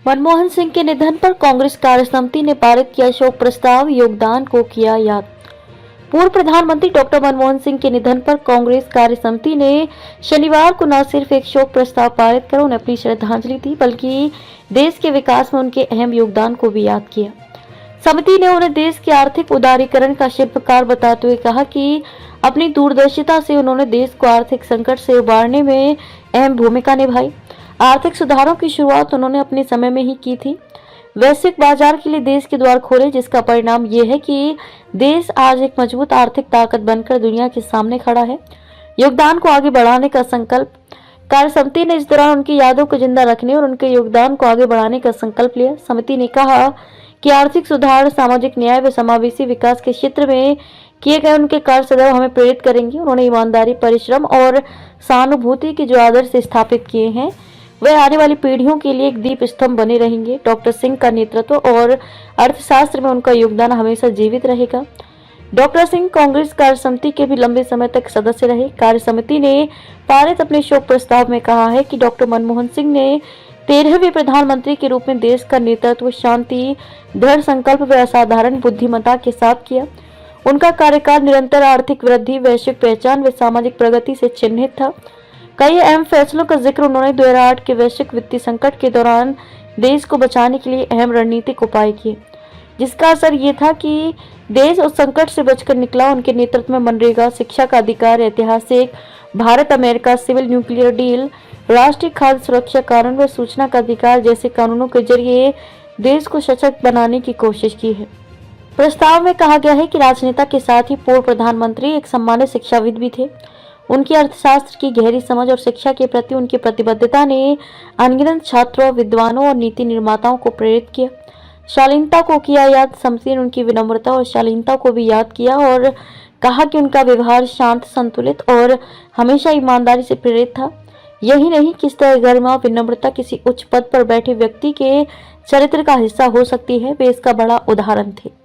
मनमोहन सिंह के निधन पर कांग्रेस कार्यसमिति ने पारित किया शोक प्रस्ताव, योगदान को किया याद। पूर्व प्रधानमंत्री डॉक्टर मनमोहन सिंह के निधन पर कांग्रेस कार्यसमिति ने शनिवार को न सिर्फ एक शोक प्रस्ताव पारित कर उन्हें अपनी श्रद्धांजलि दी, बल्कि देश के विकास में उनके अहम योगदान को भी याद किया। समिति ने उन्हें देश के आर्थिक उदारीकरण का शिल्पकार बताते हुए कहा कि अपनी दूरदर्शिता से उन्होंने देश को आर्थिक संकट से उबारने में अहम भूमिका निभाई। आर्थिक सुधारों की शुरुआत उन्होंने अपने समय में ही की थी, वैश्विक बाजार के लिए देश के द्वार खोले, जिसका परिणाम ये है कि देश आज एक मजबूत आर्थिक ताकत बनकर दुनिया के सामने खड़ा है। योगदान को आगे बढ़ाने का संकल्प। कार्यसमिति ने इस दौरान उनकी यादों को जिंदा रखने और उनके योगदान को आगे बढ़ाने का संकल्प लिया। समिति ने कहा कि आर्थिक सुधार, सामाजिक न्याय व समावेशी विकास के क्षेत्र में किए गए उनके कार्य सदैव हमें प्रेरित करेंगे। उन्होंने ईमानदारी, परिश्रम और सहानुभूति के जो आदर्श स्थापित किए हैं वह आने वाली पीढ़ियों के लिए एक दीप स्तंभ बने रहेंगे। डॉक्टर सिंह का नेतृत्व और अर्थशास्त्र में उनका योगदान हमेशा जीवित रहेगा। डॉक्टर सिंह कांग्रेस कार्यसमिति के भी लंबे समय तक सदस्य रहे। कार्यसमिति ने पारित अपने शोक प्रस्ताव में कहा है कि डॉक्टर मनमोहन सिंह ने 13वें प्रधानमंत्री के रूप में देश का नेतृत्व शांति, दृढ़ संकल्प व असाधारण बुद्धिमत्ता के साथ किया। उनका कार्यकाल निरंतर आर्थिक वृद्धि, वैश्विक पहचान व सामाजिक प्रगति से चिन्हित था। कई अहम फैसलों का जिक्र उन्होंने 2008 के वैश्विक वित्तीय संकट के दौरान देश को बचाने के लिए अहम रणनीतिक उपाय किए, जिसका असर ये था कि देश उस संकट से बचकर निकला। उनके नेतृत्व में मनरेगा, शिक्षा का अधिकार, ऐतिहासिक Bharat America civil nuclear deal, राष्ट्रीय खाद्य सुरक्षा कानून व सूचना का अधिकार जैसे कानूनों के जरिए देश को सशक्त बनाने की कोशिश की है। प्रस्ताव में कहा गया है कि राजनेता के साथ ही पूर्व प्रधानमंत्री एक सम्मानित शिक्षाविद भी थे। उनकी अर्थशास्त्र की गहरी समझ और शिक्षा के प्रति उनकी प्रतिबद्धता ने अनगिनत छात्रों, विद्वानों और नीति निर्माताओं को प्रेरित किया। शालीनता को किया याद। समिति ने उनकी विनम्रता और शालीनता को भी याद किया और कहा कि उनका व्यवहार शांत, संतुलित और हमेशा ईमानदारी से प्रेरित था। यही नहीं, किस तरह गरिमा, विनम्रता किसी उच्च पद पर बैठे व्यक्ति के चरित्र का हिस्सा हो सकती है, वे इसका बड़ा उदाहरण थे।